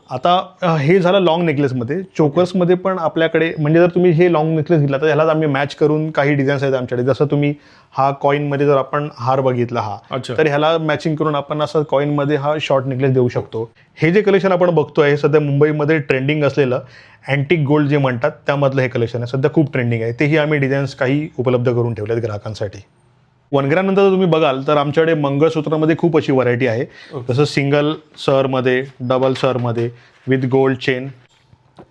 आता हे झालं लॉंग नेकलेसमध्ये. चोकर्समध्ये पण आपल्याकडे म्हणजे जर तुम्ही हे लॉंग नेकलेस घेतला तर ह्यालाच आम्ही मॅच करून काही डिझाईन्स आहेत आमच्याकडे. जसं तुम्ही हा कॉईनमध्ये जर आपण हार बघितला हा, तर ह्याला मॅचिंग करून आपण असं कॉईनमध्ये हा शॉर्ट नेकलेस देऊ शकतो. हे जे कलेक्शन आपण बघतोय हे सध्या मुंबईमध्ये ट्रेंडिंग असलेलं अँटिक गोल्ड जे म्हणतात त्यामधलं हे कलेक्शन आहे. सध्या खूप ट्रेंडिंग आहे. तेही आम्ही डिझाईन्स काही उपलब्ध करून ठेवले आहेत ग्राहकांसाठी. 1 ग्रॅमनंतर जर तुम्ही बघाल तर आमच्याकडे मंगळसूत्रामध्ये खूप अशी व्हरायटी आहे. जसं सिंगल सरमध्ये, डबल सरमध्ये विथ गोल्ड चेन.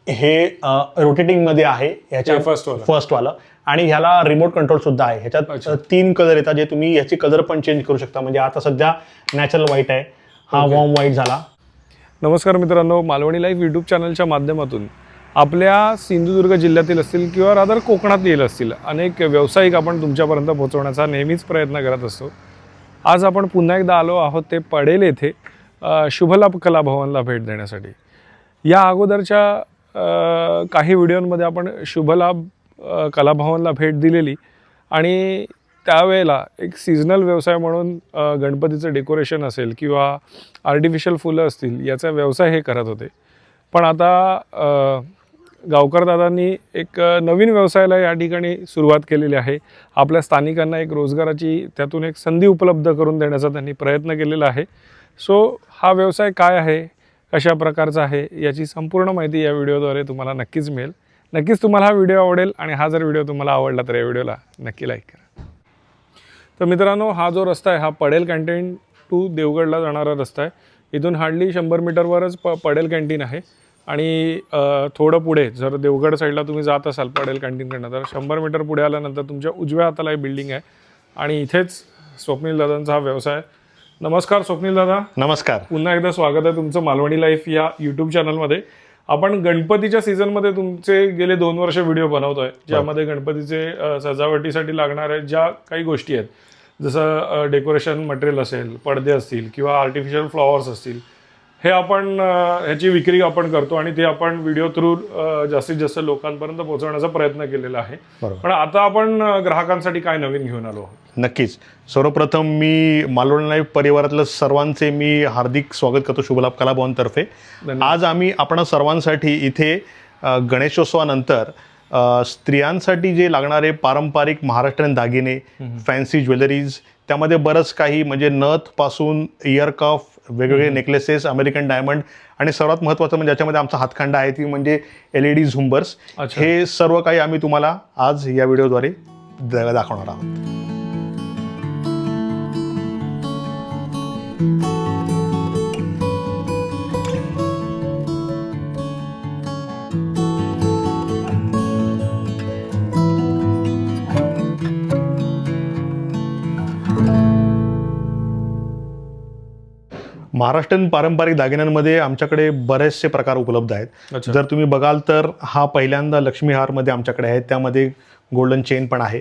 हे रोटेटिंगमध्ये आहे ह्याच्या फर्स्टवालं आणि ह्याला रिमोट कंट्रोल सुद्धा आहे. ह्याच्यात 3 कलर येतात जे तुम्ही याची कलर पण चेंज करू शकता. म्हणजे आता सध्या नॅचरल व्हाईट आहे, हा वॉर्म व्हाईट झाला. नमस्कार मित्रांनो, मालवणी लाईव्ह यूट्यूब चॅनलच्या माध्यमातून आपल्या सिंधुदुर्ग जिल्ह्यातील असतील किंवा रादर कोकणात येईल असतील अनेक व्यावसायिक आपण तुमच्यापर्यंत पोहोचवण्याचा नेहमीच प्रयत्न करत असतो. आज आपण पुन्हा एकदा आलो आहोत ते पडेल येथे शुभलाभ कला भवनला भेट देण्यासाठी. या अगोदरच्या काही व्हिडिओमध्ये आपण शुभलाभ कला भवनला भेट दिलेली आणि त्यावेळेला एक सीझनल व्यवसाय म्हणून गणपतीचं डेकोरेशन असेल किंवा आर्टिफिशियल फुलं असतील याचा व्यवसाय हे करत होते. पण आता गावकर दादांनी एक नवीन व्यवसायाला या ठिकाणी सुरुवात केलेली आहे. आपल्या स्थानिकांना एक रोजगाराची त्यातून एक संधी उपलब्ध करून देण्याचा त्यांनी प्रयत्न केलेला आहे. सो हा व्यवसाय काय आहे, कशा प्रकारचा आहे याची संपूर्ण माहिती या व्हिडिओद्वारे तुम्हाला नक्कीच मिळेल. नक्कीच तुम्हाला हा व्हिडिओ आवडेल आणि हा जर व्हिडिओ तुम्हाला आवडला तर या व्हिडिओला नक्की लाईक करा. तर मित्रांनो, हा जो रस्ता आहे हा पडेल कॅन्टीन टू देवगडला जाणारा रस्ता आहे. इथून हार्डली 100 मीटरवरच पडेल कॅन्टीन आहे आणि थोडं पुढे जर देवगड साईडला तुम्ही जात असाल पडेल कॅन्टीनकडनं तर 100 मीटर पुढे आल्यानंतर तुमच्या उजव्या हाताला ही बिल्डिंग आहे आणि इथेच स्वप्नील दादांचा हा व्यवसाय आहे. नमस्कार स्वप्नील दादा. नमस्कार. पुन्हा एकदा स्वागत आहे तुमचं मालवणी लाईफ या यूट्यूब चॅनलमध्ये. आपण गणपतीच्या सीझनमध्ये तुमचे गेले 2 वर्ष व्हिडिओ बनवतोय ज्यामध्ये गणपतीचे सजावटीसाठी लागणाऱ्या ज्या काही गोष्टी आहेत जसं डेकोरेशन मटेरियल असेल, पडदे असतील किंवा आर्टिफिशियल फ्लॉवर्स असतील, हे आपण ह्याची विक्री आपण करतो आणि ते आपण व्हिडिओ थ्रू जास्तीत जास्त लोकांपर्यंत पोहोचवण्याचा प्रयत्न केलेला आहे. पण आता आपण ग्राहकांसाठी काय नवीन घेऊन आलो आहोत? नक्कीच. सर्वप्रथम मी मालवणी लाईव्ह परिवारातल्या सर्वांचे मी हार्दिक स्वागत करतो शुभलाभ कला भवनतर्फे. आज आम्ही आपण सर्वांसाठी इथे गणेशोत्सवानंतर स्त्रियांसाठी जे लागणारे पारंपरिक महाराष्ट्रीयन दागिने, फॅन्सी ज्वेलरीज, त्यामध्ये बरंच काही म्हणजे नथपासून इयर कफ, वेगवेगळे नेकलेसेस, अमेरिकन डायमंड आणि सर्वात महत्त्वाचं म्हणजे ज्याच्यामध्ये आमचा हातखंडा आहे ती म्हणजे LED झुंबर्स. हे सर्व काही आम्ही तुम्हाला आज या व्हिडिओद्वारे दाखवणार आहोत. महाराष्ट्रीयन पारंपरिक दागिन्यांमध्ये आमच्याकडे बरेचसे प्रकार उपलब्ध आहेत. जर तुम्ही बघाल तर हा पहिल्यांदा लक्ष्मी हारमध्ये आमच्याकडे आहे. त्यामध्ये गोल्डन चेन पण आहे.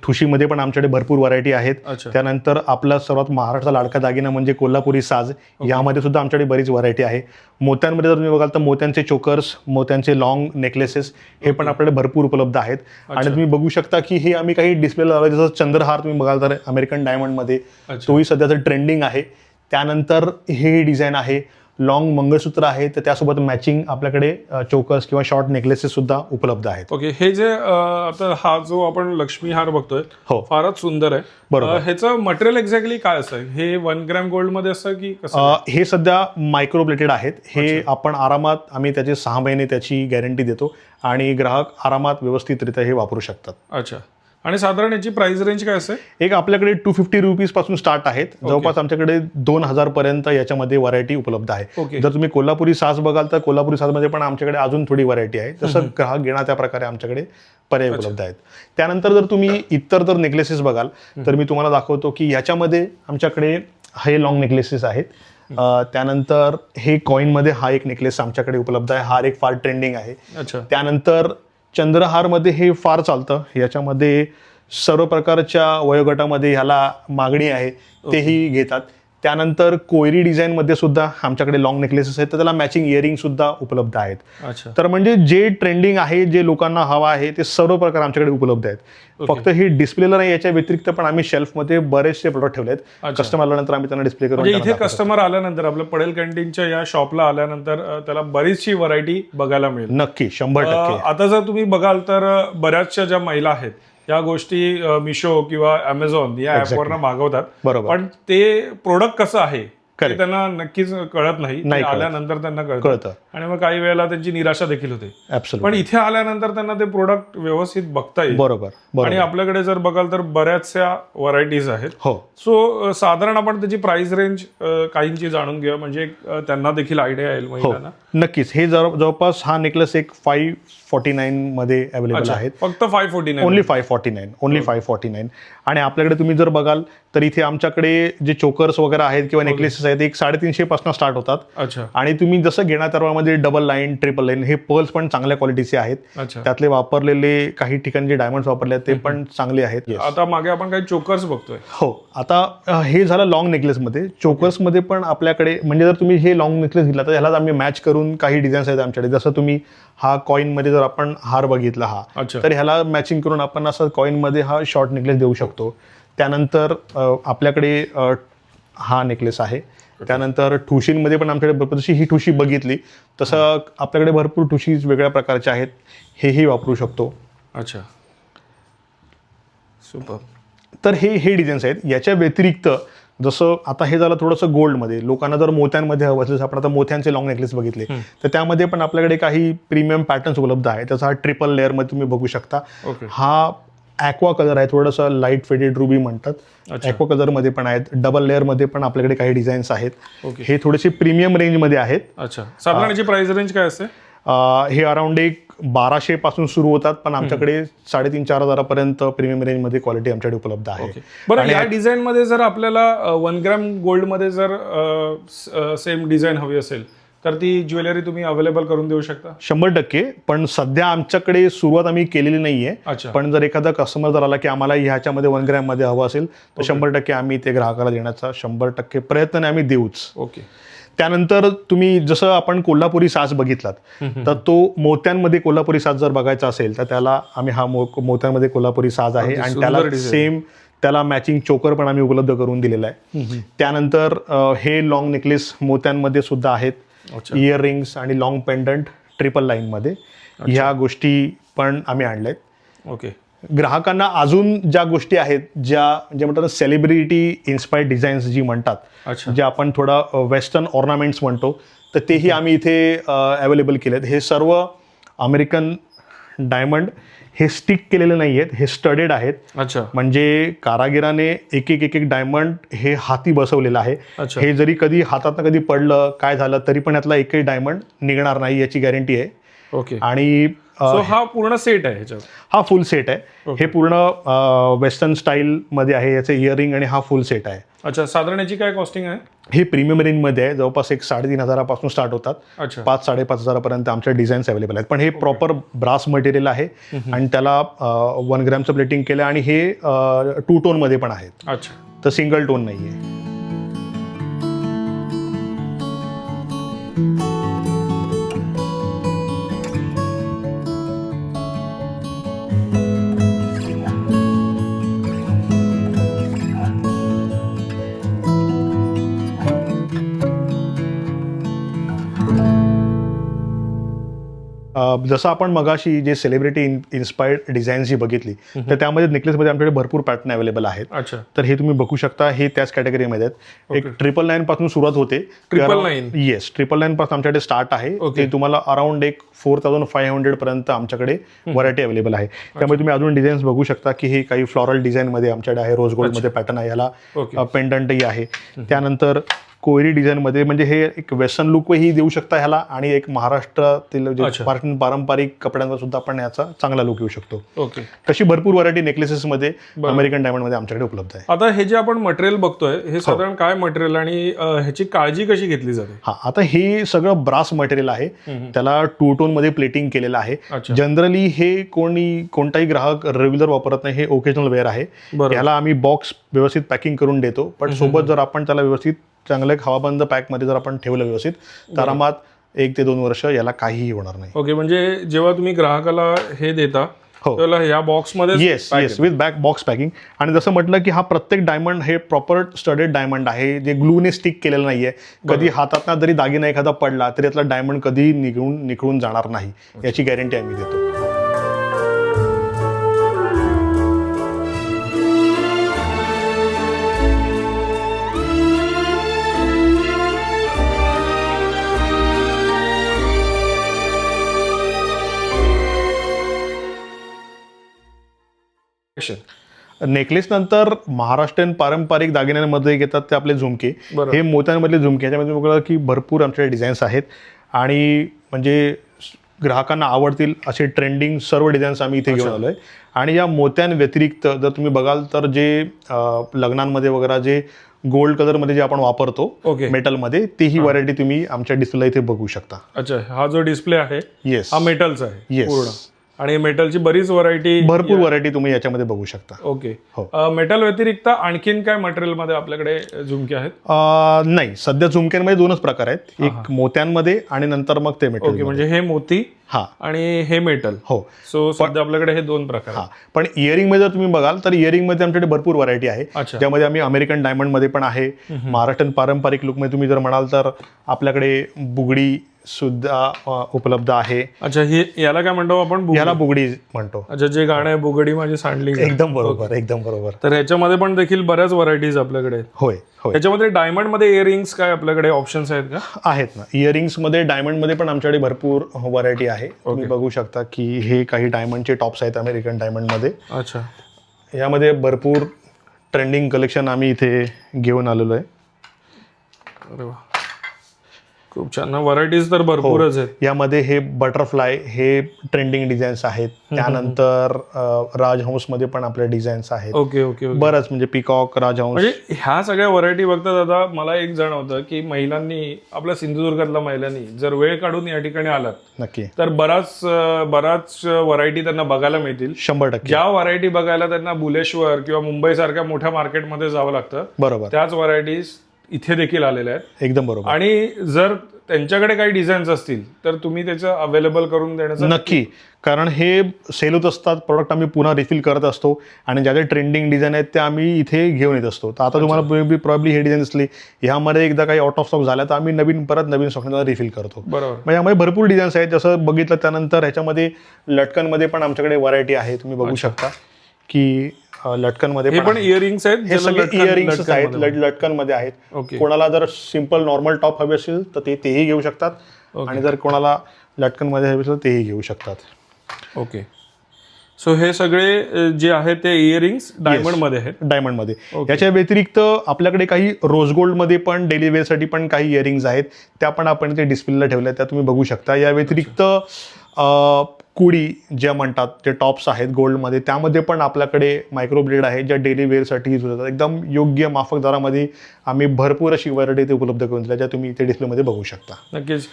ठुशीमध्ये पण आमच्याकडे भरपूर व्हरायटी आहेत. त्यानंतर आपला सर्वात महाराष्ट्राचा लाडका दागिना म्हणजे कोल्हापुरी साज, यामध्ये सुद्धा आमच्याकडे बरीच व्हरायटी आहे. मोत्यांमध्ये जर तुम्ही बघाल तर मोत्यांचे चोकर्स, मोत्यांचे लॉंग नेकलेसेस हे पण आपल्याकडे भरपूर उपलब्ध आहेत. आणि तुम्ही बघू शकता की हे आम्ही काही डिस्प्ले लावले, जसं चंद्रहार तुम्ही बघाल तर अमेरिकन डायमंडमध्ये, तोही सध्याचं ट्रेंडिंग आहे. त्यानंतर हे डिझाईन आहे, लॉंग मंगळसूत्र आहे, तर त्यासोबत मॅचिंग आपल्याकडे चोकर्स किंवा शॉर्ट नेकलेसेस सुद्धा उपलब्ध आहेत. ओके. हे जे आता हा जो आपण लक्ष्मी हार बघतोय हो फारच सुंदर आहे. बरोबर. ह्याचं मटेरियल एक्झॅक्टली काय असतं? हे 1 ग्रॅम गोल्ड मध्ये असतं की कसं? हे सध्या मायक्रोप्लेटेड आहेत. हे आपण आरामात, आम्ही त्याचे 6 महिने त्याची गॅरंटी देतो आणि ग्राहक आरामात व्यवस्थितरित्या हे वापरू शकतात. अच्छा. आणि साधारण याची प्राइस रेंज काय असते? एक आपल्याकडे 250 रुपीज पासून स्टार्ट आहेत. जवळपास आमच्याकडे 2000 पर्यंत याच्यामध्ये व्हरायटी उपलब्ध आहे. जर तुम्ही कोल्हापुरी साज बघाल तर कोल्हापुरी साजमध्ये पण आमच्याकडे अजून थोडी व्हरायटी आहे. जसं ग्राहक घेणार त्या प्रकारे आमच्याकडे पर्याय उपलब्ध आहेत. त्यानंतर जर तुम्ही इतर जर नेकलेसेस बघाल तर मी तुम्हाला दाखवतो की ह्याच्यामध्ये आमच्याकडे हे लॉंग नेकलेसेस आहेत. त्यानंतर हे कॉईनमध्ये हा एक नेकलेस आमच्याकडे उपलब्ध आहे. हा एक फार ट्रेंडिंग आहे. त्यानंतर चंद्रहारमध्ये हे फार चालतं. याच्यामध्ये सर्व प्रकारच्या वयोगटामध्ये ह्याला मागणी आहे, तेही घेतात. त्यानंतर कोयरी डिझाईनमध्ये सुद्धा आमच्याकडे लॉंग नेकलेसेस आहेत, तर त्याला मॅचिंग इयरिंग सुद्धा उपलब्ध आहेत. अच्छा. तर म्हणजे जे ट्रेंडिंग आहे, जे लोकांना हवा आहे, ते सर्व प्रकार आमच्याकडे उपलब्ध आहेत. फक्त हे डिस्प्लेला नाही, याच्या व्यतिरिक्त पण आम्ही शेल्फमध्ये बरेचसे प्रोडक्ट ठेवले आहेत. कस्टमर आल्यानंतर आम्ही त्यांना डिस्प्ले करून म्हणजे इथे कस्टमर आल्यानंतर आपल्या पडेल कॅन्टीनच्या या शॉपला आल्यानंतर त्याला बरीचशी व्हरायटी बघायला मिळेल. नक्की 100%. आता जर तुम्ही बघाल तर बऱ्याचशा ज्या महिला आहेत या गोष्टी मिशो किंवा अमेझॉन या ऍपवरनं मागवतात. बरोबर. पण ते प्रोडक्ट कसं आहे ते त्यांना नक्कीच कळत नाही. आल्यानंतर त्यांना कळतं आणि मग काही वेळेला त्यांची निराशा देखील होते. पण इथे आल्यानंतर त्यांना ते प्रोडक्ट व्यवस्थित बघता येईल. बरोबर. आणि आपल्याकडे जर बघाल तर बऱ्याचशा व्हरायटीज आहेत. हो. सो साधारण आपण त्याची प्राइस रेंज काहींची जाणून घेऊया, म्हणजे त्यांना देखील आयडिया येईल महिलांना. नक्कीच. हे जवळपास हा नेकलेस एक 549 मध्ये अवेलेबल आहेत. फक्त 549. ओनली 549. आणि आपल्याकडे तुम्ही जर बघाल तर इथे आमच्याकडे जे चोकर्स वगैरे आहेत किंवा नेकलेसेस आहेत, एक 350 पासून स्टार्ट होतात. अच्छा. आणि तुम्ही जसं घेणार त्यामध्ये डबल लाईन, ट्रिपल लाईन, हे पर्ल्स पण चांगल्या क्वालिटीचे आहेत. त्यातले वापरलेले काही ठिकाणी जे डायमंड्स वापरले आहेत ते पण चांगले आहेत. आता मागे आपण काही चोकर्स बघतोय. हो. आता हे झालं लॉंग नेकलेसमध्ये. चोकर्समध्ये पण आपल्याकडे म्हणजे जर तुम्ही हे लॉंग नेकलेस घेतला तर ह्यालाच आम्ही मॅच करून काही डिझाईन्स आहेत आमच्याकडे. जसं तुम्ही हा कॉइन मध्ये जर आपण हार बघितला हा, तर ह्याला मॅचिंग करून आपण असं कॉइन मध्ये हा शॉर्ट नेकलेस देऊ शकतो. त्यानंतर आपल्याकडे हा नेकलेस आहे. त्यानंतर ठुशींमध्ये पण आमच्याकडे जशी ही ठुशी बघितली तसं आपल्याकडे भरपूर ठुशीज वेगळ्या प्रकारच्या आहेत, हेही वापरू शकतो. अच्छा. सुपर. तर हे डिझाईन्स आहेत. याच्या व्यतिरिक्त जसं आता हे झालं थोडंसं गोल्डमध्ये, लोकांना जर मोत्यांमध्ये हवं असेल, आपण आता मोत्यांचे लॉंग नेकलेस बघितले तर त्यामध्ये पण आपल्याकडे काही प्रीमियम पॅटर्न्स उपलब्ध आहेत. त्याचा हा ट्रिपल लेअरमध्ये तुम्ही बघू शकता. हा ॲक्वा कलर आहे, थोडंसं लाईट फेडेड रुबी म्हणतात. ॲक्वा कलरमध्ये पण आहेत. डबल लेअरमध्ये पण आपल्याकडे काही डिझाईन्स आहेत. हे थोडेसे प्रीमियम रेंजमध्ये आहेत. अच्छा. साधारण याची प्राइस रेंज काय असते? हे अराउंड एक 1200 पासून सुरू होतात, पण आमच्याकडे 3,500-4,000 हजारापर्यंत प्रीमियम रेंजमध्ये क्वालिटी आमच्याकडे उपलब्ध आहे. बरं, या डिझाईन मध्ये जर आपल्याला 1 ग्रॅम गोल्ड मध्ये जर सेम डिझाईन हवी असेल तर ती ज्वेलरी तुम्ही अवेलेबल करून देऊ शकता? 100%. पण सध्या आमच्याकडे सुरुवात आम्ही केलेली नाहीये. पण जर एखादा कस्टमर जर आला की आम्हाला ह्याच्यामध्ये 1 ग्रॅम मध्ये हवं असेल तर 100% आम्ही ते ग्राहकाला देण्याचा 100% प्रयत्न आम्ही देऊच. ओके. त्यानंतर तुम्ही जसं आपण कोल्हापुरी साज बघितलात तर तो मोत्यांमध्ये कोल्हापुरी साज जर बघायचा असेल तर त्याला आम्ही हा मोत्यांमध्ये कोल्हापुरी साज आहे आणि त्याला सेम त्याला मॅचिंग चोकर पण आम्ही उपलब्ध करून दिलेला आहे. त्यानंतर हे लॉंग नेकलेस मोत्यांमध्ये सुद्धा आहेत. इयर रिंग्स आणि लॉंग पेंडंट ट्रिपल लाईन मध्ये ह्या गोष्टी पण आम्ही आणल्यात. ओके. ग्राहकांना अजून ज्या गोष्टी आहेत ज्या म्हणतात सेलिब्रिटी इन्स्पायर्ड डिझाईन्स जी म्हणतात, जे आपण थोडा वेस्टर्न ऑर्नामेंट्स म्हणतो, तर तेही आम्ही इथे अवेलेबल केलेत. हे सर्व अमेरिकन डायमंड, हे स्टिक केलेले नाही आहेत, हे स्टडेड आहेत. अच्छा. म्हणजे कारागिराने एक एक डायमंड हे हाती बसवलेलं आहे. हे जरी कधी हातातनं कधी पडलं काय झालं तरी पण यातला एकही डायमंड निघणार नाही याची गॅरंटी आहे. ओके. आणि हा पूर्ण सेट आहे ह्याच्यात? हा फुल सेट आहे. हे पूर्ण वेस्टर्न स्टाईल मध्ये आहे. याचे इयरिंग आणि हा फुल सेट आहे. अच्छा. साधारण याची काय कॉस्टिंग आहे? हे प्रीमियम रेंजमध्ये आहे. जवळपास एक 3,500 पासून स्टार्ट होतात. 5,000-5,500 पर्यंत आमच्या डिझाईन्स अवेलेबल आहेत. पण हे प्रॉपर ब्रास मटेरियल आहे आणि त्याला 1 ग्रॅमचं प्लेटिंग केलं आणि हे 2 टोन मध्ये पण आहेत. अच्छा. तर सिंगल टोन नाहीये. जसं आपण मगाशी जे सेलिब्रिटी इन्स्पायर्ड डिझाईन जी बघितली तर त्यामध्ये नेकलेसमध्ये आमच्याकडे भरपूर पॅटर्न अवेलेबल आहेत. तर हे तुम्ही बघू शकता. हे त्याच कॅटेगरीमध्ये आहेत. एक 999 पासून सुरुवात होते. 999? येस, 999 पासून आमच्याकडे स्टार्ट आहे. ते तुम्हाला अराउंड एक 4,500 पर्यंत आमच्याकडे व्हरायटी अवेलेबल आहे. त्यामुळे तुम्ही अजून डिझाईन्स बघू शकता की हे काही फ्लॉरल डिझाईन मध्ये आमच्याकडे आहे. रोज गोल्ड मध्ये पॅटर्न आहे. याला पेंडंटही आहे. त्यानंतर कोयरी डिझाईन मध्ये, म्हणजे हे एक वेस्टर्न लुकही देऊ शकता ह्याला आणि एक महाराष्ट्रातील पारंपरिक कपड्यांवर सुद्धा आपण याचा चांगला लुक येऊ शकतो. ओके. तशी भरपूर व्हरायटी नेकलेसेस मध्ये अमेरिकन डायमंड मध्ये आमच्याकडे उपलब्ध आहे. आता हे जे आपण मटेरियल बघतोय हे साधारण काय मटेरियल आणि ह्याची काळजी कशी घेतली जाते? आता हे सगळं ब्रास मटेरियल आहे. त्याला 2 टोन मध्ये प्लेटिंग केलेलं आहे. जनरली हे कोणताही ग्राहक रेग्युलर वापरत नाही. हे ओकेजनल वेअर आहे. याला आम्ही बॉक्स व्यवस्थित पॅकिंग करून देतो. पण सोबत जर आपण त्याला व्यवस्थित चांगलं एक हवाबंद पॅकमध्ये जर आपण ठेवलं व्यवस्थित तर आरामात 1 ते 2 वर्ष याला काहीही होणार नाही. ओके, म्हणजे जेव्हा तुम्ही ग्राहकाला हे देता त्याला या बॉक्समध्ये येस विथ बॉक्स पॅकिंग. आणि जसं म्हटलं की हा प्रत्येक डायमंड हे प्रॉपर स्टडेड डायमंड आहे, जे ग्लूने स्टिक केलेलं नाहीये. कधी हातातनं जरी दागिना एखादा पडला तरी यातला डायमंड कधी निघून जाणार नाही, याची गॅरंटी आम्ही देतो. नेकलेस नंतर महाराष्ट्रीयन पारंपरिक दागिन्यांमध्ये येतात ते आपले झुमके. हे मोत्यांमधले झुमके, याच्यामध्ये बघा की भरपूर आमच्याकडे डिझाईन्स आहेत आणि म्हणजे ग्राहकांना आवडतील असे ट्रेंडिंग सर्व डिझाईन्स आम्ही इथे घेऊन आलोय. आणि या मोत्यांव्यतिरिक्त जर तुम्ही बघाल तर जे लग्नांमध्ये वगैरे जे गोल्ड कलरमध्ये जे आपण वापरतो मेटलमध्ये, तीही व्हरायटी तुम्ही आमच्या डिस्प्लेला इथे बघू शकता. अच्छा, हा जो डिस्प्ले आहे येस हा मेटलचा आहे येस पूर्ण, आणि मेटलची बरीच व्हरायटी, भरपूर व्हरायटी तुम्ही याच्यामध्ये बघू शकता. ओके, मेटल व्यतिरिक्त आणखीन काय मटेरियल मध्ये आपल्याकडे झुमके आहेत? नाही, सध्या झुमक्यांमध्ये 2च प्रकार आहेत, एक मोत्यांमध्ये आणि नंतर मग ते मेटल. ओके, म्हणजे हे मोती आणि हे मेटल. हो, सो सध्या आपल्याकडे हे 2 प्रकार. पण इयरिंग मध्ये जर तुम्ही बघाल तर इयरिंग मध्ये आमच्याकडे भरपूर व्हरायटी आहे, ज्यामध्ये आम्ही अमेरिकन डायमंड मध्ये पण आहे. महाराष्ट्रीयन पारंपरिक लुक मध्ये तुम्ही जर म्हणाल तर आपल्याकडे बुगडी सुद्धा उपलब्ध आहे. अच्छा, हे याला काय म्हणतो आपण? याला बुगडी म्हणतो. अच्छा, जे गाणं आहे बुगडी माझी सांडली. एकदम बरोबर, एकदम बरोबर. तर ह्याच्यामध्ये पण देखील बऱ्याच व्हरायटीज आपल्याकडे. होय होय. त्याच्यामध्ये डायमंड मध्ये इयरिंग्स काय आपल्याकडे ऑप्शन्स आहेत का? आहेत ना, इयरिंग्स मध्ये डायमंड मध्ये पण आमच्याकडे भरपूर व्हरायटी आहे. तुम्ही बघू शकता की हे काही डायमंडचे टॉप्स आहेत अमेरिकन डायमंड मध्ये. अच्छा, यामध्ये भरपूर ट्रेंडिंग कलेक्शन आम्ही इथे घेऊन आलेलो आहे. अरे वा, खूप छान. व्हरायटीज तर भरपूरच आहेत. यामध्ये हे बटरफ्लाय हे ट्रेंडिंग डिझाईन्स आहेत. त्यानंतर राजहंस मध्ये पण आपले डिझाईन्स आहेत. ओके ओके, बरंच, म्हणजे पिकॉक, राजहंस, म्हणजे ह्या सगळ्या व्हरायटी बघता दादा मला एक जाणवतं की महिलांनी, आपल्या सिंधुदुर्गातल्या महिलांनी जर वेळ काढून या ठिकाणी आलात नक्की तर बराच व्हरायटी त्यांना बघायला मिळतील. 100%. ज्या व्हरायटी बघायला त्यांना बुलेश्वर किंवा मुंबई सारख्या मोठ्या मार्केटमध्ये जावं लागतं, बरोबर, त्याच व्हरायटीज इथे देखील आलेल्या आहेत. एकदम बरोबर. आणि जर त्यांच्याकडे काही डिझाईन्स असतील तर तुम्ही त्याचं अवेलेबल करून देण्याचं नक्की, कारण हे सेल होत असतात प्रोडक्ट, आम्ही पुन्हा रिफिल करत असतो आणि ज्या ज्या ट्रेंडिंग डिझाईन आहेत त्या आम्ही इथे घेऊन येत असतो. तर आता तुम्हाला प्रॉब्ली हे डिझाईन असली, ह्यामध्ये एकदा काही आउट ऑफ स्टॉक झाला तर आम्ही परत नवीन स्टॉक रिफिल करतो. बरोबर. म्हणजे यामध्ये भरपूर डिझाईन्स आहेत. जसं बघितलं त्यानंतर ह्याच्यामध्ये लटकनमध्ये पण आमच्याकडे व्हरायटी आहे. तुम्ही बघू शकता की लटकनमध्ये पण इयरिंग्स आहेत. हे सगळे इयरिंग्स आहेत, लटकनमध्ये आहेत. कोणाला जर सिंपल नॉर्मल टॉप हवे असेल तर तेही घेऊ शकतात, आणि जर कोणाला लटकनमध्ये हवे असेल तेही घेऊ शकतात. ओके, सो हे सगळे जे आहेत ते इयरिंग्स डायमंड मध्ये आहेत. डायमंड मध्ये. याच्या व्यतिरिक्त आपल्याकडे काही रोज गोल्ड मध्ये पण डेली वेअर साठी पण काही इयरिंग्स आहेत, त्या पण आपण इथे डिस्प्लेला ठेवल्या, त्या तुम्ही बघू शकता. या व्यतिरिक्त कुडी ज्या म्हणतात, जे टॉप्स आहेत गोल्डमध्ये, त्यामध्ये पण आपल्याकडे मायक्रो ब्लेड आहे, ज्या डेली वेअरसाठी यूज होतात. एकदम योग्य माफक दरामध्ये आम्ही भरपूर अशी व्हरायटी इथे उपलब्ध करून दिल्या, ज्या तुम्ही इथे डिस्प्लेमध्ये बघू शकता. नक्कीच.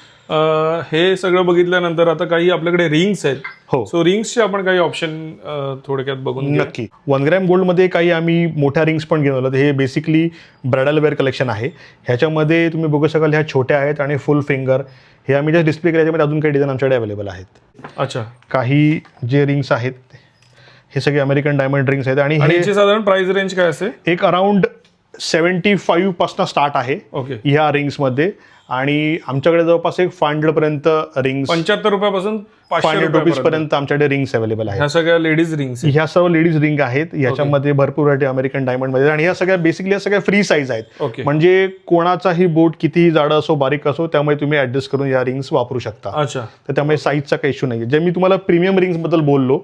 हे सगळं बघितल्यानंतर आता काही आपल्याकडे रिंग्स आहेत. हो, सो रिंग्सचे आपण काही ऑप्शन थोडक्यात बघून. नक्की. 1 ग्रॅम गोल्डमध्ये काही आम्ही मोठ्या रिंग्स पण घेऊन आलो. हे बेसिकली ब्रायडल वेअर कलेक्शन आहे. ह्याच्यामध्ये तुम्ही बघू शकाल ह्या छोट्या आहेत आणि फुल फिंगर. हे आम्ही जे डिस्प्ले केले त्याच्यामध्ये अजून काही डिझाईन आमच्याकडे अवेलेबल आहेत. अच्छा, काही जे रिंग्स आहेत हे सगळे अमेरिकन डायमंड रिंग्स आहेत. आणि ह्याची साधारण प्राइस रेंज काय असेल? एक अराउंड 75 पासून स्टार्ट आहे ह्या रिंग्समध्ये, आणि आमच्याकडे जवळपास एक 500 पर्यंत रिंग्स, 75 रुपयापासून 500 रुपीज पर्यंत आमच्याकडे रिंग्स अवेलेबल आहेत. ह्या सगळ्या लेडीज रिंग्स, ह्या सर्व लेडीज रिंग आहेत. याच्यामध्ये भरपूर व्हरायटी अमेरिकन डायमंड मध्ये, आणि ह्या सगळ्या बेसिकली सगळ्या फ्री साईज आहेत. म्हणजे कोणाचाही बोट कितीही जाडं असो बारीक असो, त्यामुळे तुम्ही ऍडजस्ट करून या रिंग्स वापरू शकता. अच्छा, तर त्यामुळे साईजचा काही इश्यू नाही. जे मी तुम्हाला प्रीमियम रिंग्स बद्दल बोललो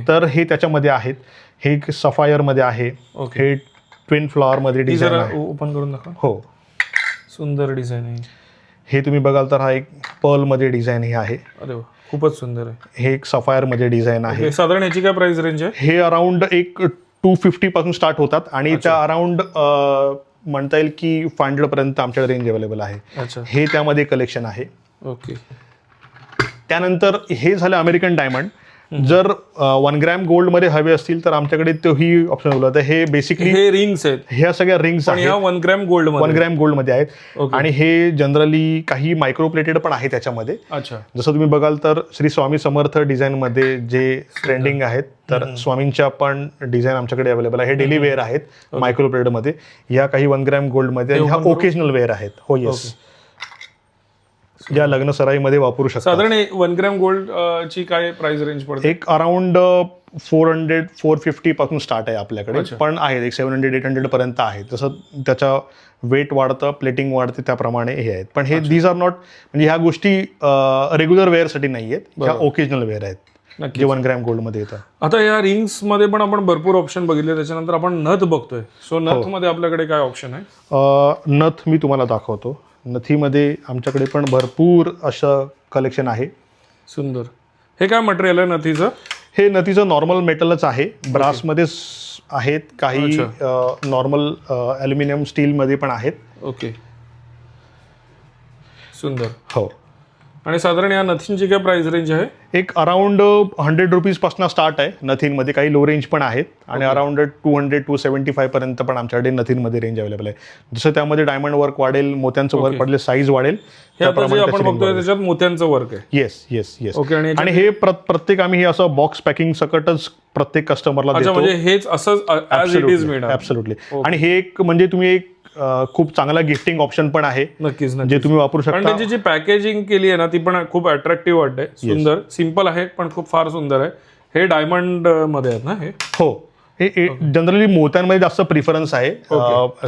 तर हे त्याच्यामध्ये आहेत. हे सफायर मध्ये आहे, हे ट्विन फ्लॉवर मध्ये डिझाईन आहे. ओपन करून दाखवा. हो, सुंदर डिझाईन आहे. हे तुम्ही बघाल तर हा एक पर्ल मध्ये डिझाईन हे आहे. अरे वा, खूपच सुंदर आहे. हे एक सफायर मध्ये डिझाईन आहे. साधारण याची काय प्राइस रेंज आहे? हे अराउंड एक 250 पासून स्टार्ट होतात, आणि त्या अराउंड म्हणता येईल की 500 पर्यंत आमच्याकडे रेंज अवेलेबल आहे. अच्छा, हे त्यामध्ये कलेक्शन आहे. ओके. त्यानंतर हे झालं अमेरिकन डायमंड. जर 1 ग्रॅम गोल्ड मध्ये हवे असतील तर आमच्याकडे तोही ऑप्शन उपलब्ध आहे. हे बेसिकली हे रिंग्स आहेत, ह्या सगळ्या रिंग्स पण ह्या 1 ग्रॅम गोल्ड 1 ग्रॅम गोल्ड मध्ये आहेत. Okay. आणि हे जनरली काही मायक्रोप्लेटेड पण आहे त्याच्यामध्ये. अच्छा. जसं तुम्ही बघाल तर श्री स्वामी समर्थ डिझाईन मध्ये जे ट्रेंडिंग आहेत, तर स्वामींच्या पण डिझाईन आमच्याकडे अवेलेबल आहे. हे डेली वेअर आहेत मायक्रोप्लेटेड मध्ये. ह्या काही 1 ग्रॅम गोल्ड मध्ये, ह्या ओकेजनल वेअर आहेत. हो येस, ज्या लग्न सराईमध्ये वापरू शकता. साधारण 1 ग्रॅम गोल्ड ची काय प्राइस रेंज पडते? एक अराउंड 400-450 पासून स्टार्ट आहे आपल्याकडे, पण आहेत एक 700-800 पर्यंत आहेत. जसं त्याचा वेट वाढतं, प्लेटिंग वाढते, त्याप्रमाणे हे आहेत. पण हे दीज आर नॉट, म्हणजे ह्या गोष्टी रेग्युलर वेअरसाठी नाही आहेत, ह्या ओकेजनल वेअर आहेत जे 1 ग्रॅम गोल्ड मध्ये येतात. आता या रिंग्स मध्ये पण आपण भरपूर ऑप्शन बघितले, त्याच्यानंतर आपण नथ बघतोय. सो नथ मध्ये आपल्याकडे काय ऑप्शन आहे? नथ मी तुम्हाला दाखवतो. नथीमध्ये आमच्याकडे पण भरपूर असं कलेक्शन आहे. सुंदर. हे काय मटेरियल आहे नथीचं? हे नथीचं नॉर्मल मेटलच आहे. ब्रासमध्येच आहेत, काही नॉर्मल ॲल्युमिनियम स्टीलमध्ये पण आहेत. ओके, सुंदर. हो. आणि साधारण या नथींची काय प्राइस रेंज आहे? एक अराउंड 100 रुपीजपासून स्टार्ट आहे नथींमध्ये. काही लो रेंज पण आहेत आणि अराउंड 200-275 पर्यंत पण आमच्याकडे नथींमध्ये रेंज अवेलेबल आहे. जसं त्यामध्ये डायमंड वर्क वाढेल, मोत्यांचं वर्क वाढेल, साईज वाढेल, हे आपण बघतोय त्याच्यात मोत्यांचं वर्क आहे. Yes yes yes. ओके. आणि हे प्रत्येक आम्ही हे असं बॉक्स पॅकिंग सकटच प्रत्येक कस्टमरला देतो. म्हणजे हेच असं ॲज इट इज मिळणार. ऍब्सोल्युटली. आणि हे एक म्हणजे तुम्ही एक खूप चांगला गिफ्टिंग ऑप्शन पण आहे. नक्कीच, जे तुम्ही वापरू शकता. आणि त्याची जी पॅकेजिंग केली आहे ना, ती पण खूप अट्रॅक्टिव्ह वाटते. सुंदर, सिंपल आहे पण खूप फार सुंदर आहे. हे डायमंड मध्ये आहेत ना हे? हो. हे जनरली मोत्यांमध्ये जास्त प्रिफरन्स आहे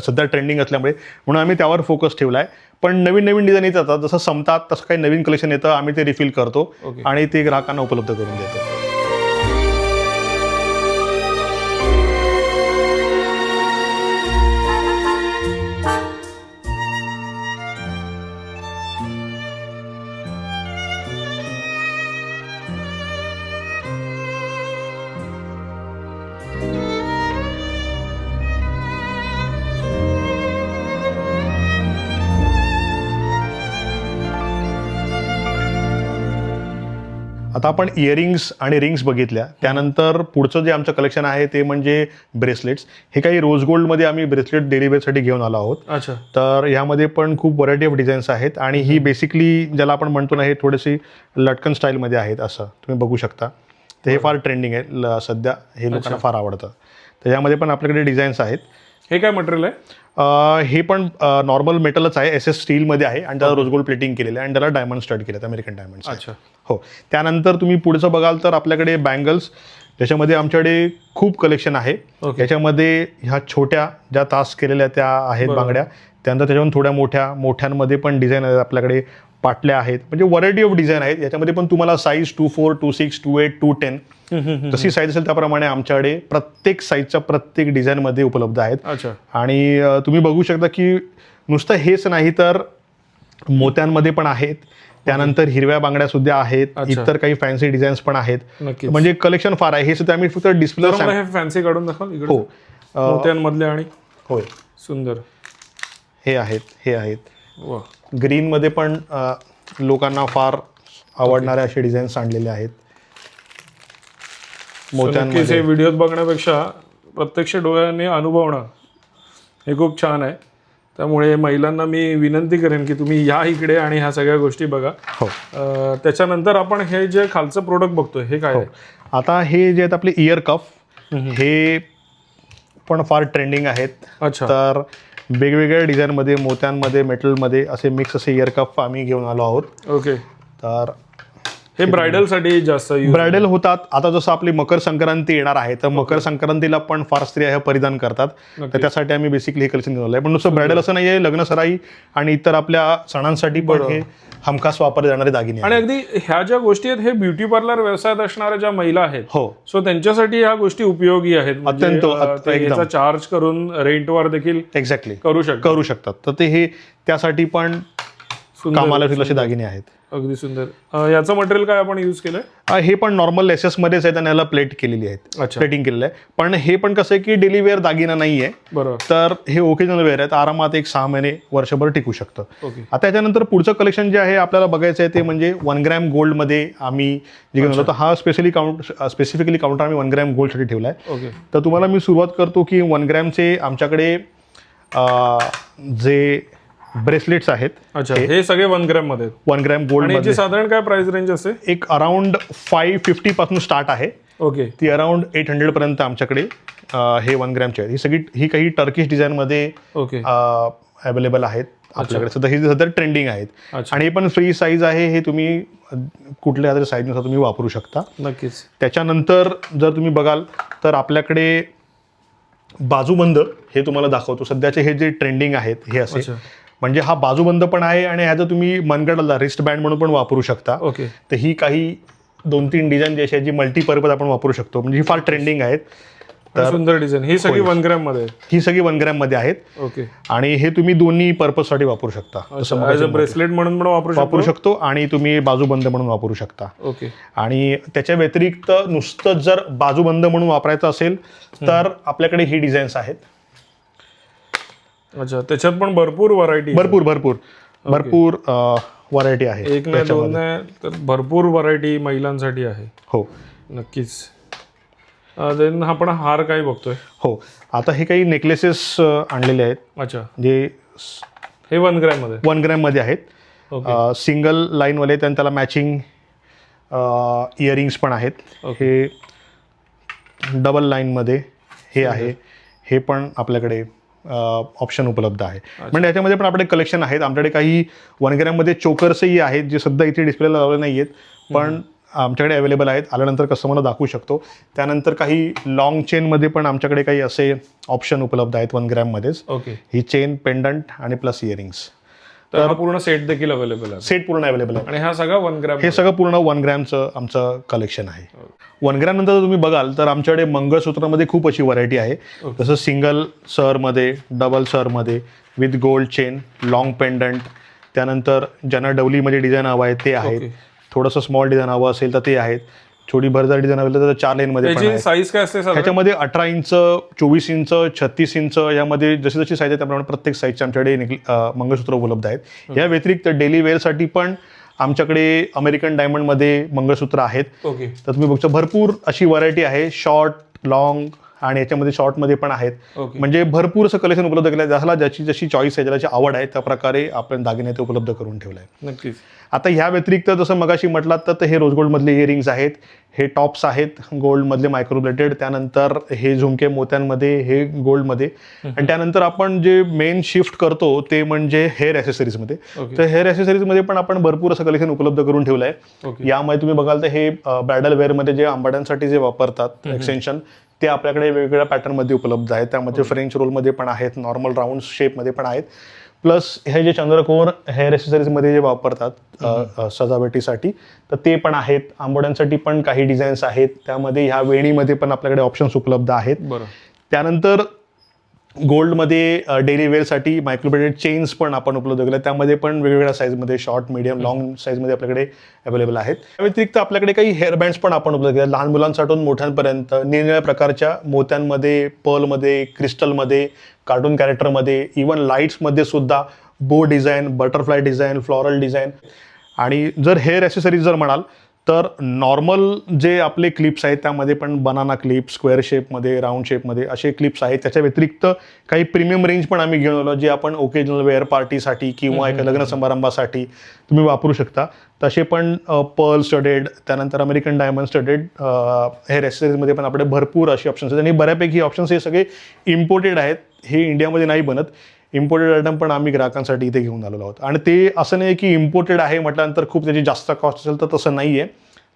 सध्या ट्रेंडिंग असल्यामुळे, म्हणून आम्ही त्यावर फोकस ठेवलाय. पण नवीन नवीन डिझाईन येत जातात, जसं संपतात तसं काही नवीन कलेक्शन येतं, आम्ही ते रिफिल करतो आणि ते ग्राहकांना उपलब्ध करून देतो. आता आपण इयरिंग्स आणि रिंग्स बघितल्या, त्यानंतर पुढचं जे आमचं कलेक्शन आहे ते म्हणजे ब्रेसलेट्स. हे काही रोज गोल्डमध्ये आम्ही ब्रेसलेट डेली वेअरसाठी घेऊन आलो आहोत. अच्छा. तर यामध्ये पण खूप व्हरायटी ऑफ डिझाईन्स आहेत आणि ही बेसिकली ज्याला आपण म्हणतो ना, हे थोडीशी लटकन स्टाईलमध्ये आहेत, असं तुम्ही बघू शकता. तर हे फार ट्रेंडिंग आहे सध्या, हे लोकांना फार आवडतं. तर यामध्ये पण आपल्याकडे डिझाईन्स आहेत. हे काय मटेरियल आहे? हे पण नॉर्मल मेटलच आहे, SS स्टीलमध्ये आहे आणि त्याला रोज गोल्ड प्लेटिंग केलेलं आहे आणि त्याला डायमंड स्टड केलं, अमेरिकन डायमंड्स. अच्छा. हो. त्यानंतर तुम्ही पुढचं बघाल तर आपल्याकडे बँगल्स, त्याच्यामध्ये आमच्याकडे खूप कलेक्शन आहे. याच्यामध्ये ह्या छोट्या ज्या तास केलेल्या त्या आहेत बांगड्या, त्यानंतर त्याच्यावर थोड्या मोठ्यांमध्ये पण डिझाईन आहेत आपल्याकडे. पाटल्या आहेत, म्हणजे व्हरायटी ऑफ डिझाईन आहेत. याच्यामध्ये पण तुम्हाला साईज 24, 26, 28, 210 जशी साईज असेल त्याप्रमाणे आमच्याकडे प्रत्येक साईजच्या प्रत्येक डिझाईनमध्ये उपलब्ध आहेत. अच्छा. आणि तुम्ही बघू शकता की नुसतं हेच नाही तर मोत्यांमध्ये पण आहेत, त्यानंतर हिरव्या बांगड्या सुद्धा आहेत, इतर काही फॅन्सी डिझाईन्स पण आहेत. म्हणजे कलेक्शन फार आहे. हे सुद्धा आम्ही फक्त डिस्प्ले फॅन्सी काढून दाखवा इकडे. हो. मोत्यांमधले आणि होय, सुंदर हे आहेत. हे आहेत वा. ग्रीनमध्ये पण लोकांना फार आवडणारे असे डिझाईन्स आणलेले आहेत. मोत्यांमध्ये हे व्हिडिओत बघण्यापेक्षा प्रत्यक्ष डोळ्याने अनुभवणं हे खूप छान आहे. त्यामुळे महिलांना मी विनंती करेन की तुम्ही या इकडे आणि ह्या सगळ्या गोष्टी बघा. हो. त्याच्यानंतर आपण हे जे खालचं प्रोडक्ट बघतोय हे काय? आता हे जे आहेत आपले इयर कफ, हे पण फार ट्रेंडिंग आहेत. अच्छा. तर वेगवेगळ्या डिझाईनमध्ये, मोत्यांमध्ये, मेटलमध्ये असे मिक्स असे इयर कफ आम्ही घेऊन आलो आहोत. ओके. तर हे ब्रायडलसाठी जास्त ब्रायडल होतात. आता जसं आपली मकर संक्रांती येणार आहे, तर मकर संक्रांतीला पण फार स्त्रिया हे परिधान करतात. तर त्यासाठी आम्ही बेसिकली हे कलेक्शन घेऊन आलोय. पण नुसतं ब्रायडल असं नाही आहे, लग्न सराई आणि इतर आपल्या सणांसाठी पण हे हमखास वापरले जाणारे दागिने. आणि अगदी ह्या ज्या गोष्टी आहेत हे ब्युटी पार्लर व्यवसायात असणाऱ्या ज्या महिला आहेत, हो, सो त्यांच्यासाठी ह्या गोष्टी उपयोगी आहेत. अत्यंत याचा चार्ज करून रेंटवर देखील एक्झॅक्टली करू शकतात. तर ते हे त्यासाठी पण कामाला येतील असे दागिने आहेत. अगदी सुंदर. याचं मटेरियल काय आपण यूज केलंय? हे पण नॉर्मल लेसेस मध्येच आहेत आणि याला प्लेट केलेली आहेत, प्लेटिंग केलेलं आहे. पण हे पण कसं आहे की डेली वेअर दागिना नाही आहे, बरोबर. तर हे ओकेजनल वेअर आहेत, आरामात 6 महिने वर्षभर टिकू शकतं. ओके. आता त्याच्यानंतर पुढचं कलेक्शन जे आहे आपल्याला बघायचं आहे ते म्हणजे 1 ग्रॅम गोल्डमध्ये आम्ही जे घेऊन आलो. तर हा स्पेसिफिकली काउंटर आम्ही 1 ग्रॅम गोल्डसाठी ठेवला आहे. ओके. तर तुम्हाला मी सुरुवात करतो की 1 ग्रॅमचे आमच्याकडे जे ब्रेसलेट्स आहेत. अच्छा, हे सगळे 1 ग्रॅम मध्ये. 1 ग्रॅम गोल्ड मध्ये साधारण काय प्राइस रेंज असते? एक अराउंड 550 पासून स्टार्ट आहे. ओके. ती अराउंड 800 पर्यंत आमच्याकडे हे 1 ग्रॅमचे आहेत. ही काही टर्किश डिझाईन मध्ये ओके अवेलेबल आहेत आपल्याकडे. सध्या ही सध्या ट्रेंडिंग आहेत. आणि हे पण फ्री साईज आहे, हे तुम्ही कुठल्या साईजनुसार तुम्ही वापरू शकता. नक्कीच. त्याच्यानंतर जर तुम्ही बघाल तर आपल्याकडे बाजूबंद हे तुम्हाला दाखवतो. सध्याचे हे जे ट्रेंडिंग आहेत हे असे, म्हणजे हा बाजूबंद पण आहे आणि ह्याचं तुम्ही मनगडाला रिस्ट बँड म्हणून पण वापरू शकता. ओके. तर ही काही 2-3 डिझाईन जी अशी जी मल्टीपर्पज आपण वापरू शकतो, म्हणजे ही फार ट्रेंडिंग आहेत. तर सुंदर डिझाईन. ही सगळी 1 ग्रॅम मध्ये. ही सगळी 1 ग्रॅम मध्ये आहेत. ओके. आणि हे तुम्ही दोन्ही पर्पजसाठी वापरू शकता. ब्रेसलेट म्हणून पण वापरू शकतो आणि तुम्ही बाजूबंद म्हणून वापरू शकता. ओके. आणि त्याच्या व्यतिरिक्त नुसतं जर बाजूबंद म्हणून वापरायचं असेल तर आपल्याकडे ही डिझाईन्स आहेत. अच्छा, त्याच्यात पण भरपूर व्हरायटी. भरपूर व्हरायटी आहे. एक नाही दोन नाही तर भरपूर व्हरायटी महिलांसाठी आहे. हो नक्कीच. देन आपण हार काय बघतोय? हो, आता हे काही नेकलेसेस आणलेले आहेत. अच्छा, जे हे 1 ग्रॅम मध्ये. 1 ग्रॅम मध्ये आहेत. सिंगल लाईनवाले, त्याला मॅचिंग इयरिंग्स पण आहेत. हे डबल लाईन मध्ये हे आहे, हे पण आपल्याकडे ऑप्शन उपलब्ध आहे. म्हणजे याच्यामध्ये पण आपले कलेक्शन आहेत. आमच्याकडे काही 1 ग्रॅममध्ये चोकर्सही आहेत जे सध्या इथे डिस्प्लेला लावले नाही आहेत, पण आमच्याकडे अवेलेबल आहेत. आल्यानंतर कस्टमरला दाखवू शकतो. त्यानंतर काही लॉंग चेनमध्ये पण आमच्याकडे काही असे ऑप्शन उपलब्ध आहेत 1 ग्रॅममध्येच. ओके. ही चेन, पेंडंट आणि प्लस इयरिंग्स. तर हा पूर्ण सेट देखील अवेलेबल आहे. सेट पूर्ण अवेलेबल आहे. आणि हा सगळा 1 ग्रॅम. हे सगळं पूर्ण 1 ग्रॅमचं आमचं कलेक्शन आहे. 1 ग्रॅम नंतर जर तुम्ही बघाल तर आमच्याकडे मंगळसूत्रामध्ये खूप अशी व्हरायटी आहे. जसं सिंगल सरमध्ये, डबल सरमध्ये, with gold chain, long pendant. त्यानंतर ज्यांना डवलीमध्ये डिझाईन हवं आहे ते आहेत. थोडंसं स्मॉल डिझाईन हवं असेल तर ते आहेत. छोटी भरदार डिझाईन हवी तर 4 लाईनमध्ये पण आहे. साईज काय असते? ह्याच्यामध्ये 18 इंच, 24 इंच, 36 इंच यामध्ये जशी जशी साईज आहे त्याप्रमाणे प्रत्येक साईजचे आमच्याकडे मंगळसूत्र उपलब्ध आहेत. या व्यतिरिक्त डेली वेअरसाठी पण आमच्याकडे अमेरिकन डायमंडमध्ये मंगळसूत्र आहेत. ओके. तर तुम्ही बघता भरपूर अशी व्हरायटी आहे. शॉर्ट, लॉंग आणि याच्यामध्ये शॉर्टमध्ये पण आहेत. म्हणजे भरपूर असं कलेक्शन उपलब्ध केलं आहे. ज्याला ज्याची जशी चॉईस आहे, ज्याची आवड आहे त्या प्रकारे आपण दागिने ते उपलब्ध करून ठेवलं आहे. नक्कीच. आता ह्या व्यतिरिक्त जसं मगाशी म्हटलात तर हे रोज गोल्डमधले इयरिंग्स आहेत. हे टॉप्स आहेत गोल्डमधले मायक्रोब्लेटेड. त्यानंतर हे झुमके मोत्यांमध्ये, हे गोल्डमध्ये. आणि त्यानंतर आपण जे मेन शिफ्ट करतो ते म्हणजे हेअर ॲसेसरीजमध्ये. तर हेअर ॲसेसरीजमध्ये पण आपण भरपूर असं कलेक्शन उपलब्ध करून ठेवलं आहे. यामध्ये तुम्ही बघाल तर हे ब्रायडल वेअरमध्ये जे आंबाड्यांसाठी जे वापरतात एक्सटेन्शन, ते आपल्याकडे वेगवेगळ्या पॅटर्नमध्ये उपलब्ध आहेत. त्यामध्ये फ्रेंच रोलमध्ये पण आहेत, नॉर्मल राऊंड शेपमध्ये पण आहेत. प्लस हे जे चंद्रकोर हेअर ॲसेसरीजमध्ये जे वापरतात सजावटीसाठी, तर ते पण आहेत. आंबोड्यांसाठी पण काही डिझाईन्स आहेत. त्यामध्ये ह्या वेणीमध्ये पण आपल्याकडे ऑप्शन्स उपलब्ध आहेत. त्यानंतर गोल्डमध्ये डेली वेअरसाठी मायक्रोब्लेटेड चेन्स पण आपण उपलब्ध केल्या. त्यामध्ये पण वेगवेगळ्या साईजमध्ये, शॉर्ट, मीडियम, लॉंग साईजमध्ये आपल्याकडे अवेलेबल आहेत. त्या व्यतिरिक्त आपल्याकडे काही हेअर बँड्स पण आपण उपलब्ध केल्या. लहान मुलांसाठून मोठ्यांपर्यंत निरनिराळ्या प्रकारच्या मोत्यांमध्ये, पर्लमध्ये, क्रिस्टलमध्ये, कार्टून कॅरेक्टरमध्ये, इवन लाईट्समध्ये सुद्धा बो डिझाईन, बटरफ्लाय डिझाईन, फ्लॉरल डिझाईन. आणि जर हेअर ॲसेसरीज जर म्हणाल तर नॉर्मल जे आपले क्लिप्स आहेत त्यामध्ये पण बनाना क्लिप, स्क्वेअर शेपमध्ये, राऊंड शेपमध्ये असे क्लिप्स आहेत. त्याच्या व्यतिरिक्त काही प्रीमियम रेंज पण आम्ही घेऊन आलो, जे आपण ओकेजनल वेअर पार्टीसाठी किंवा एका लग्न समारंभासाठी तुम्ही वापरू शकता. तसे पण पर्ल स्टडेड, त्यानंतर अमेरिकन डायमंड स्टडेड हेअर ॲसेसरीजमध्ये पण आपले भरपूर असे ऑप्शन्स आहेत. आणि बऱ्यापैकी ऑप्शन्स हे सगळे इम्पोर्टेड आहेत. हे इंडियामध्ये नाही बनत. इम्पोर्टेड आयटम पण आम्ही ग्राहकांसाठी इथे घेऊन आलेलो आहोत. आणि ते असं नाही की इम्पोर्टेड आहे म्हटल्यानंतर खूप त्याची जास्त कॉस्ट असेल, तर तसं नाही आहे.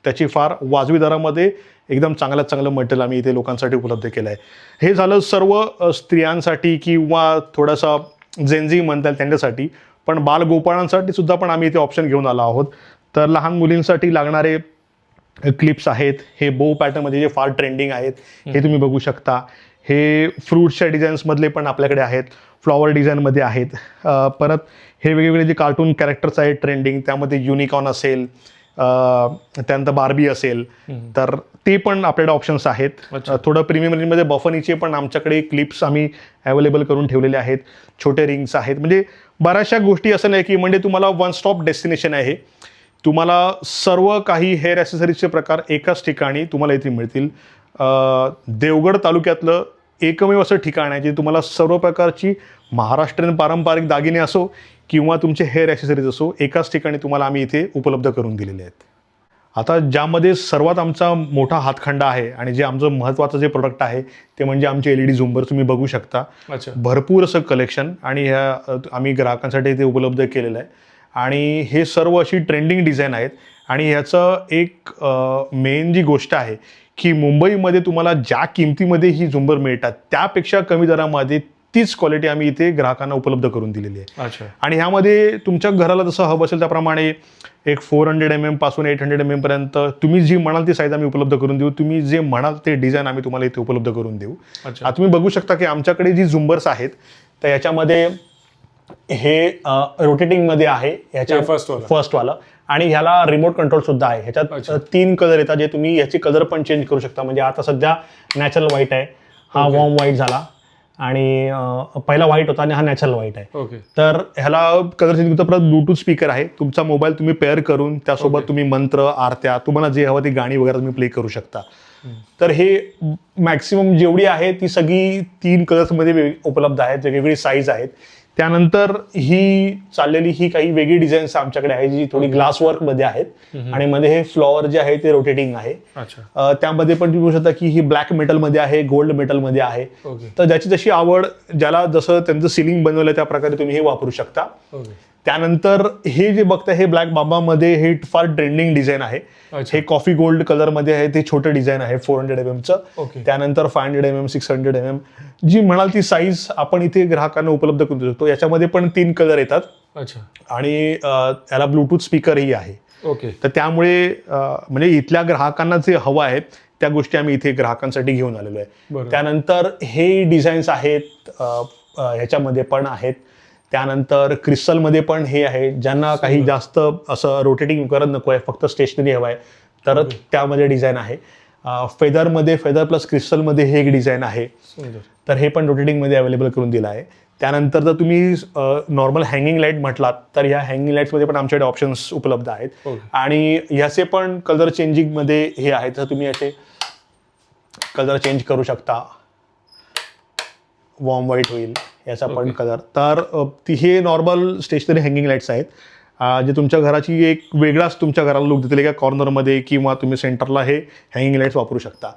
त्याची फार वाजवी दरामध्ये एकदम चांगल्यात चांगलं मटेरियल आम्ही इथे लोकांसाठी उपलब्ध केलं आहे. हे झालं सर्व स्त्रियांसाठी किंवा थोडासा जेनझी म्हणता येईल त्यांच्यासाठी. पण बालगोपाळांसाठी सुद्धा पण आम्ही इथे ऑप्शन घेऊन आलो आहोत. तर लहान मुलींसाठी लागणारे क्लिप्स आहेत. हे बो पॅटर्नमध्ये जे फार ट्रेंडिंग आहेत हे तुम्ही बघू शकता. हे फ्रूट्सच्या डिझाईन्समधले पण आपल्याकडे आहेत. फ्लॉवर डिझाईनमध्ये आहेत. परत हे वेगवेगळे जे कार्टून कॅरेक्टर्स आहेत ट्रेंडिंग, त्यामध्ये युनिकॉर्न असेल, त्यानंतर बार्बी असेल, तर ते पण आपल्याकडे ऑप्शन्स आहेत. थोडं प्रीमियम रेंजमध्ये बफनीचे पण आमच्याकडे क्लिप्स आम्ही अवेलेबल करून ठेवलेले आहेत. छोटे रिंग्स आहेत. म्हणजे बऱ्याचशा गोष्टी असं नाही की म्हणजे तुम्हाला वन स्टॉप डेस्टिनेशन आहे. तुम्हाला सर्व काही हेअर ॲसेसरीजचे प्रकार एकाच ठिकाणी तुम्हाला इथे मिळतील. देवगड तालुक्यातलं एकमेव असं ठिकाण आहे जे तुम्हाला सर्व प्रकारची महाराष्ट्रीयन पारंपरिक दागिने असो किंवा तुमचे हेअर ॲसेसरीज असो, एकाच ठिकाणी तुम्हाला आम्ही इथे उपलब्ध करून दिलेले आहेत. आता ज्यामध्ये सर्वात आमचा मोठा हातखंडा आहे आणि जे आमचं महत्त्वाचं जे प्रोडक्ट आहे ते म्हणजे आमचे LED झुंबर तुम्ही बघू शकता. भरपूर असं कलेक्शन आणि ह्या आम्ही ग्राहकांसाठी इथे उपलब्ध केलेलं आहे. आणि हे सर्व अशी ट्रेंडिंग डिझाईन आहेत. आणि ह्याचं एक मेन जी गोष्ट आहे की मुंबईमध्ये तुम्हाला ज्या किमतीमध्ये ही झुंबर मिळतात त्यापेक्षा कमी दरामध्ये तीच क्वालिटी आम्ही इथे ग्राहकांना उपलब्ध करून दिलेली आहे. आणि ह्यामध्ये तुमच्या घराला जसं हवं असेल त्याप्रमाणे एक 400 mm पासून 800 mm पर्यंत तुम्ही जी म्हणाल ती साईज आम्ही उपलब्ध करून देऊ. तुम्ही जे म्हणाल ते डिझाईन आम्ही तुम्हाला इथे उपलब्ध करून देऊ. आता तुम्ही बघू शकता की आमच्याकडे जी झुंबर्स आहेत तर याच्यामध्ये हे रोटेटिंगमध्ये आहे, ह्याच्या फर्स्टवाला. आणि ह्याला रिमोट कंट्रोल सुद्धा आहे. ह्याच्यात 3 कलर येतात जे तुम्ही ह्याची कलर पण चेंज करू शकता. म्हणजे आता सध्या नॅचरल व्हाईट आहे, हा वॉर्म व्हाईट झाला आणि पहिला व्हाईट होता आणि हा नॅचरल व्हाईट आहे. तर ह्याला कलर चेंज करता. परत ब्लूटूथ स्पीकर आहे. तुमचा मोबाईल तुम्ही पेअर करून त्यासोबत तुम्ही मंत्र, आरत्या, तुम्हाला जे हवं ती गाणी वगैरे तुम्ही प्ले करू शकता. तर हे मॅक्सिमम जेवढी आहे ती सगळी 3 कलर्समध्ये उपलब्ध आहेत, वेगवेगळी साईज आहेत. त्यानंतर ही चाललेली ही काही वेगळी डिझाईन्स आमच्याकडे आहे जी थोडी ग्लास वर्कमध्ये आहेत आणि मध्ये हे फ्लॉवर जे आहे ते रोटेटिंग आहे. त्यामध्ये पण तुम्ही बघू शकता की ही ब्लॅक मेटलमध्ये आहे, गोल्ड मेटलमध्ये आहे. तर ज्याची जशी आवड, ज्याला जसं त्यांचं सिलिंग बनवलं त्या प्रकारे तुम्ही हे वापरू शकता. त्यानंतर हे जे बघताय हे ब्लॅक बाबामध्ये हे फार ट्रेंडिंग डिझाईन आहे. हे कॉफी गोल्ड कलरमध्ये आहे. ते छोटं डिझाईन आहे 400 mm. त्यानंतर 500 mm, 600 mm जी म्हणाल ती साईज आपण इथे ग्राहकांना उपलब्ध करू शकतो. याच्यामध्ये पण 3 कलर येतात. आणि याला ब्लूटूथ स्पीकरही आहे. तर त्यामुळे म्हणजे इथल्या ग्राहकांना जे हवं आहे त्या गोष्टी आम्ही इथे ग्राहकांसाठी घेऊन आलेलो आहे. त्यानंतर हे डिझाईन्स आहेत, ह्याच्यामध्ये पण आहेत. त्यानंतर क्रिस्टलमध्ये पण हे आहे. ज्यांना काही जास्त असं रोटेटिंग करत नको आहे, फक्त स्टेशनरी हवं आहे तर त्यामध्ये डिझाईन आहे. फेदरमध्ये, फेदर प्लस क्रिस्टलमध्ये हे एक डिझाईन आहे. तर हे पण रोटेटिंगमध्ये अवेलेबल करून दिलं आहे. त्यानंतर जर तुम्ही नॉर्मल हँगिंग लाईट म्हटलात तर ह्या हँगिंग लाईट्समध्ये पण आमच्याकडे ऑप्शन्स उपलब्ध आहेत. आणि ह्याचे पण कलर चेंजिंगमध्ये हे आहेत. तर तुम्ही याचे कलर चेंज करू शकता. वॉर्म व्हाईट होईल याचा पण कलर. तर हे नॉर्मल स्टेशनरी हँगिंग लाईट्स आहेत जे तुमच्या घराची एक वेगळाच तुमच्या घराला लुक देतील. एका कॉर्नरमध्ये किंवा तुम्ही सेंटरला हे हँगिंग लाईट्स वापरू शकता.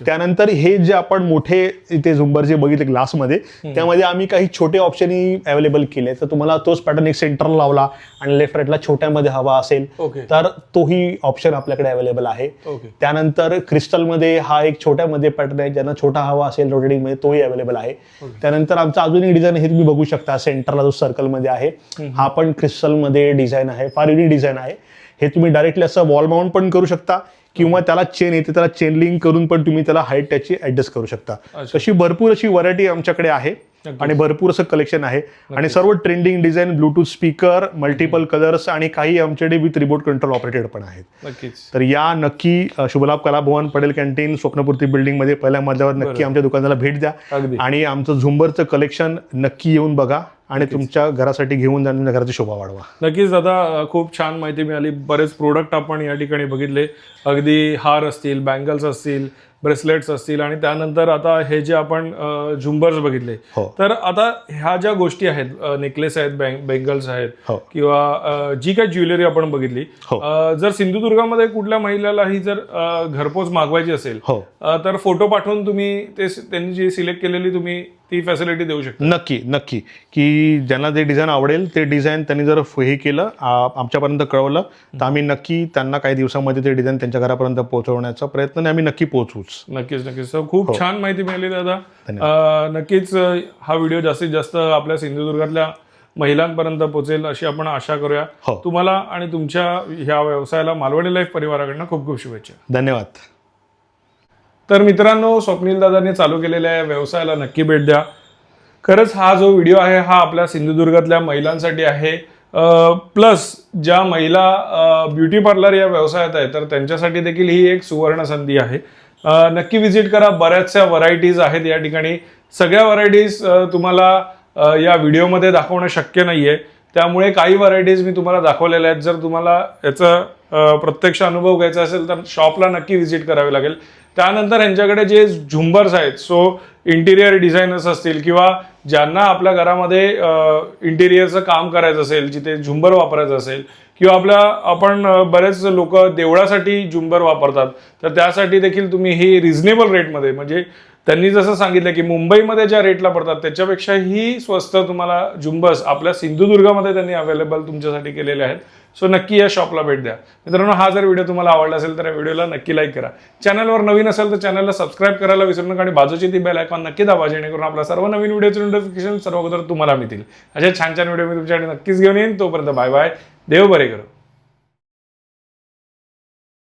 त्यानंतर हे जे आपण मोठे इथे झुंबर जे बघितले ग्लासमध्ये त्यामध्ये आम्ही काही छोटे ऑप्शनही अवेलेबल केले. तर तुम्हाला तोच पॅटर्न एक सेंटरला लावला आणि लेफ्ट राईटला छोट्यामध्ये हवा असेल तर तोही ऑप्शन आपल्याकडे अवेलेबल आहे. त्यानंतर क्रिस्टलमध्ये हा एक छोट्यामध्ये पॅटर्न आहे. ज्यांना छोटा हवा असेल रोटेटिंगमध्ये तोही अवेलेबल आहे. त्यानंतर आमचा अजून एक डिझाईन हे तुम्ही बघू शकता. सेंटरला जो सर्कलमध्ये आहे हा पण क्रिस्टलमध्ये डिझाईन आहे. फार युनिक डिझाईन आहे. हे तुम्ही डायरेक्टली असं वॉल माउंट पण करू शकता किंवा त्याला चेन येते त्याला चेन लिंक करून पण तुम्ही त्याला हाईट त्याची ऍडजस्ट करू शकता. तशी भरपूर अशी व्हरायटी आमच्याकडे आहे आणि भरपूर असं कलेक्शन आहे. आणि सर्व trending design, Bluetooth speaker, multiple colours आणि काही आमच्याकडे विथ रिमोट कंट्रोल ऑपरेटेड पण आहेत. तर या नक्की शुभलाभ कलाभवन, पटेल कॅन्टीन, स्वप्नपूर्ती बिल्डिंगमध्ये पहिल्या मजल्यावर नक्की आमच्या दुकानाला भेट द्या आणि आमचं झुंबरचं कलेक्शन नक्की येऊन बघा आणि तुमच्या घरासाठी घेऊन जा, तुमच्या घराची शोभा वाढवा. नक्कीच दादा, खूप छान माहिती मिळाली. बरेच प्रोडक्ट आपण या ठिकाणी बघितले. अगदी हार असतील, बँगल्स असतील, ब्रेसलेट्स असतील आणि त्यानंतर आता हे जे आपण झुंबर्स बघितले. तर आता ह्या ज्या गोष्टी आहेत, नेकलेस आहेत, बँगल्स आहेत किंवा जी काही ज्वेलरी आपण बघितली, जर सिंधुदुर्गामध्ये कुठल्या महिलेलाही जर घरपोच मागवायची असेल तर फोटो पाठवून तुम्ही ते त्यांनी जी सिलेक्ट केलेली तुम्ही ती फॅसिलिटी देऊ शकता? नक्की नक्की. की ज्यांना जे डिझाईन आवडेल ते डिझाईन त्यांनी जर हे केलं, आमच्यापर्यंत कळवलं तर आम्ही नक्की त्यांना काही दिवसामध्ये ते डिझाईन त्यांच्या घरापर्यंत पोहोचवण्याचा प्रयत्न आम्ही नक्की पोहोचूच. नक्कीच नक्कीच. खूप छान माहिती मिळाली दादा. नक्कीच हा व्हिडिओ जास्तीत जास्त आपल्या सिंधुदुर्गातल्या महिलांपर्यंत पोहोचेल अशी आपण आशा करूया. तुम्हाला आणि तुमच्या ह्या व्यवसायाला मालवणी लाईफ परिवाराकडनं खूप खूप शुभेच्छा. धन्यवाद. तर मित्रांनो, स्वप्नील दादांनी चालू केलेल्या या व्यवसायाला नक्की भेट द्या. खरंच हा जो व्हिडिओ आहे हा आपल्या सिंधुदुर्गातल्या महिलांसाठी आहे. प्लस ज्या महिला ब्युटी पार्लर या व्यवसायात आहे तर त्यांच्यासाठी देखील ही एक सुवर्ण संधी आहे. नक्की व्हिजिट करा. बऱ्याचशा व्हरायटीज आहेत या ठिकाणी. सगळ्या व्हरायटीज तुम्हाला या व्हिडिओमध्ये दाखवणं शक्य नाहीये, त्यामुळे काही व्हरायटीज मी तुम्हाला दाखवलेल्या आहेत. जर तुम्हाला याचा प्रत्यक्ष अनुभव घ्यायचा असेल तर शॉपला नक्की व्हिजिट करावी लागेल. त्यानंतर यांच्याकडे जे झुंबर्स आहेत, सो इंटिरियर डिझायनर्स असतील किंवा ज्यांना आपल्या घरामध्ये इंटिरियरचं काम करायचं असेल, जिथे झुंबर वापरायचं असेल किंवा आपण बरेच लोक देवळासाठी झुंबर वापरतात, तर त्यासाठी देखील तुम्ही ही रिझनेबल रेटमध्ये, म्हणजे त्यांनी जसं सांगितलं की मुंबईमध्ये ज्या रेटला पडतात त्याच्यापेक्षाही स्वस्त तुम्हाला झुंबर्स आपल्या सिंधुदुर्गामध्ये त्यांनी अवेलेबल तुमच्यासाठी केलेले आहेत. सो नक्की या शॉपला भेट द्या. मित्रांनो, हा जर व्हिडिओ तुम्हाला आवडला असेल तर या व्हिडिओला नक्की लाईक करा. चॅनलवर नवीन असेल तर चॅनलला सबस्क्राईब करायला विसरू नका आणि बाजूची ती बेल आयकॉन नक्की दाबा, जेणेकरून आपल्या सर्व नवीन व्हिडिओचे नोटिफिकेशन सर्व अगोदर तुम्हाला मिळतील. अशा छान छान व्हिडिओ मी तुमच्याकडे नक्कीच घेऊन येईन. तोपर्यंत बाय बाय. देव बरे करो.